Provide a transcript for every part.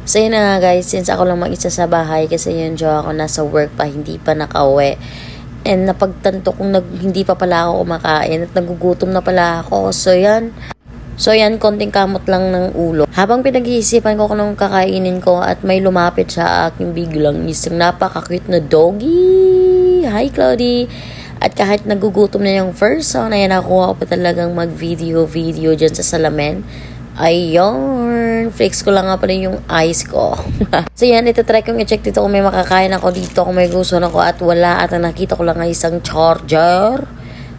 So yun na nga guys, since ako lang mag-isa sa bahay kasi yung jowa ko nasa work pa, hindi pa nakauwi. And napagtanto kong hindi pa pala ako kumakain at nagugutom na pala ako. So yan, konting kamot lang ng ulo. Habang pinag-iisipan ko kung anong kakainin ko at may lumapit sa aking biglang isang napaka-cute na doggy. Hi Cloudy! At kahit nagugutom na yung first song, ayan nakuha ko pa talagang mag-video dyan sa salamin. Ayun, flex ko lang nga pala yung eyes ko. So yan, itatry kong i-check dito kung may makakain ako dito, kung may gusto na ko at wala. At nakita ko lang nga isang charger.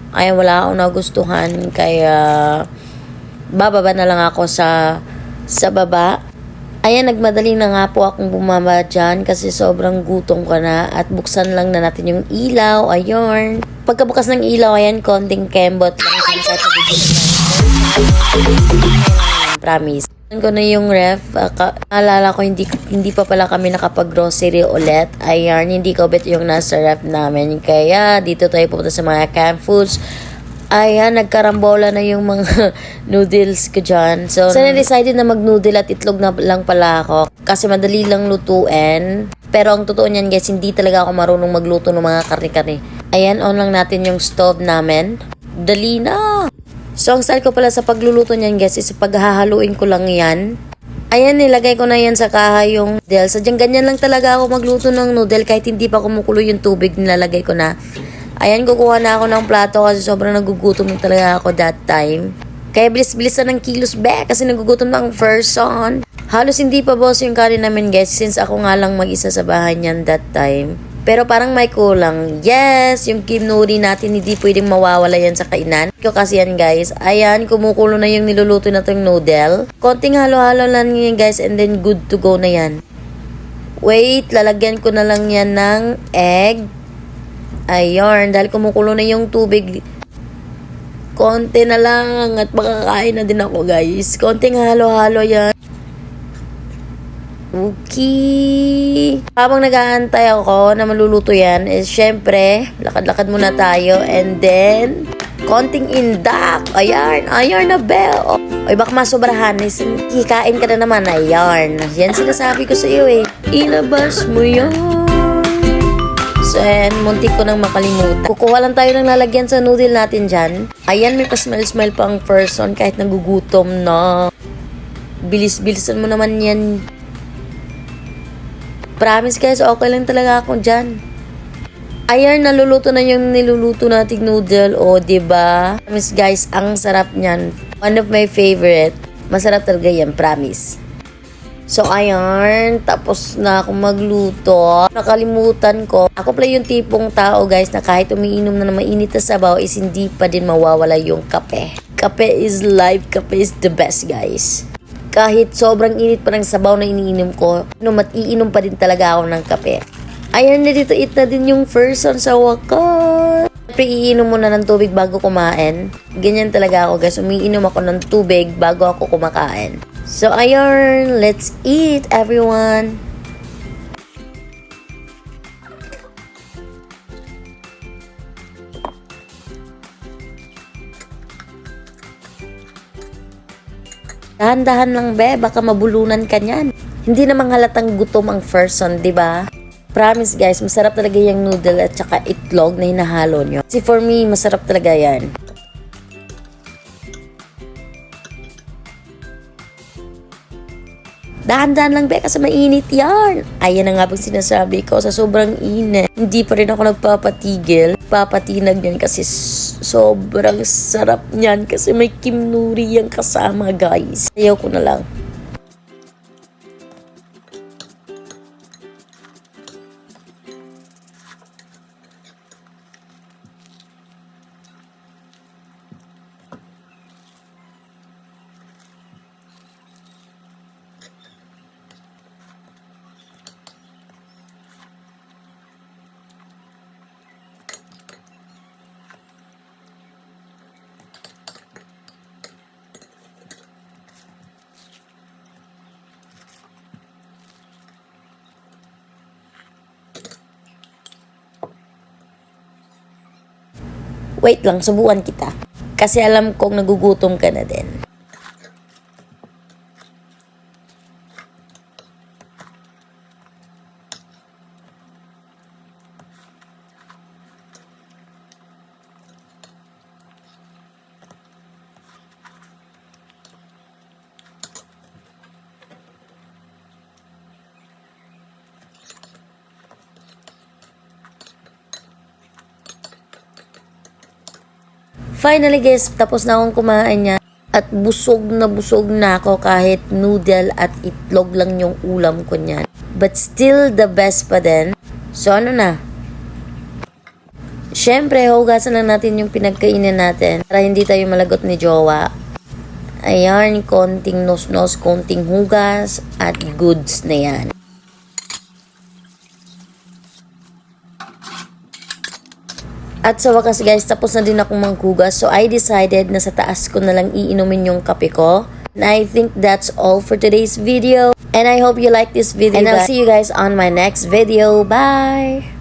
Ay, wala akong nagustuhan, kaya bababa na lang ako sa baba. Ayan, nagmadali na nga po akong bumaba dyan kasi sobrang gutom ko na at buksan lang na natin yung ilaw. Ayun. Pagkabukas ng ilaw, ayan, konting kembot lang. Promise. Ko na yung ref. Alala ko, hindi pa pala kami nakapag-grocery ulit. Ayan, hindi ko bet yung nasa ref namin. Kaya, dito tayo pupunta sa mga canned foods. Ayan, nagkarambola na yung mga noodles ko dyan. So na-decided na mag-noodle at itlog na lang pala ako. Kasi madali lang lutuin. Pero ang totoo niyan guys, hindi talaga ako marunong magluto ng mga karne-karne. Ayan, on lang natin yung stove namin. Dali na! So, ang style ko pala sa pagluluto niyan guys is paghahaluin ko lang yan. Ayan, nilagay ko na yan sa kahay yung noodle. Sadyang ganyan lang talaga ako magluto ng noodle kahit hindi pa kumukulo yung tubig, nilalagay ko na. Ayan, kukuha na ako ng plato kasi sobrang nagugutom na talaga ako that time. Kaya bilis-bilisan ng kilos back kasi nagugutom na ang first son. Halos hindi pa boss yung kanin namin guys since ako nga lang mag-isa sa bahay niyan that time. Pero parang may kulang. Yes, yung kimnuri natin hindi pwedeng mawawala yan sa kainan. Kasi yan guys, ayan, kumukulo na yung niluluto na itong noodle. Konting halo-halo lang yan guys and then good to go na yan. Wait, lalagyan ko na lang yan ng egg. Ayun, dahil kumukulo na yung tubig. Konti na lang at makakain na din ako guys. Konting halo-halo yan. Okay. Habang nag-aantay ako na maluluto yan, is syempre, lakad-lakad muna tayo and then, konting indak. Ayan, ayan na bell. Oy, baka masobrahan, hikain ka na naman. Ayan, yan sinasabi ko sa iyo eh. Ilabas mo yan. So, ayan, muntik ko nang makalimutan. Kukuha lang tayo ng lalagyan sa noodle natin dyan. Ayan, may pa-smell-smell pang person kahit nagugutom na. Bilis-bilisan mo naman yan. Promise guys, okay lang talaga ako dyan. Ayan, naluluto na yung niluluto nating noodle. O, diba? Promise guys, ang sarap niyan. One of my favorite. Masarap talaga yan, promise. So, ayan. Tapos na akong magluto. Nakalimutan ko. Ako pala yung tipong tao guys na kahit umiinom na mainit na sabaw is hindi pa din mawawala yung kape. Kape is life. Kape is the best guys. Kahit sobrang init pa ng sabaw na iniinom ko, iinom pa din talaga ako ng kape. Ayan na dito, eat na din yung first one sa wakas. Siyempre, iinom muna ng tubig bago kumain. Ganyan talaga ako guys, umiinom ako ng tubig bago ako kumakain. So, ayun, let's eat everyone. Dahan-dahan lang be, baka mabulunan ka niyan. Hindi namang halatang gutom ang first one, di ba? Promise guys, masarap talaga yung noodle at saka itlog na hinahalo nyo. Kasi for me, masarap talaga yan. Dahan-dahan lang be kasi mainit yan. Ayan na nga bang sinasabi ko, sa sobrang init. Hindi pa rin ako nagpapatigil. Papatinag yan kasi sobrang sarap niyan kasi may kimnuri yan kasama guys. Ayaw ko na lang. Wait lang, subukan kita. Kasi alam kong nagugutom ka na din. Finally guys, tapos na akong kumain niya. At busog na ako kahit noodle at itlog lang yung ulam ko niyan. But still the best pa din. So ano na? Siyempre, hugasan lang natin yung pinagkainan natin para hindi tayo malagot ni jowa. Ayan, konting nos-nos, konting hugas at goods na yan. At sa wakas guys, tapos na din akong manghugas. So I decided na sa taas ko na lang iinumin yung kape ko. And I think that's all for today's video. And I hope you like this video. And I'll see you guys on my next video. Bye!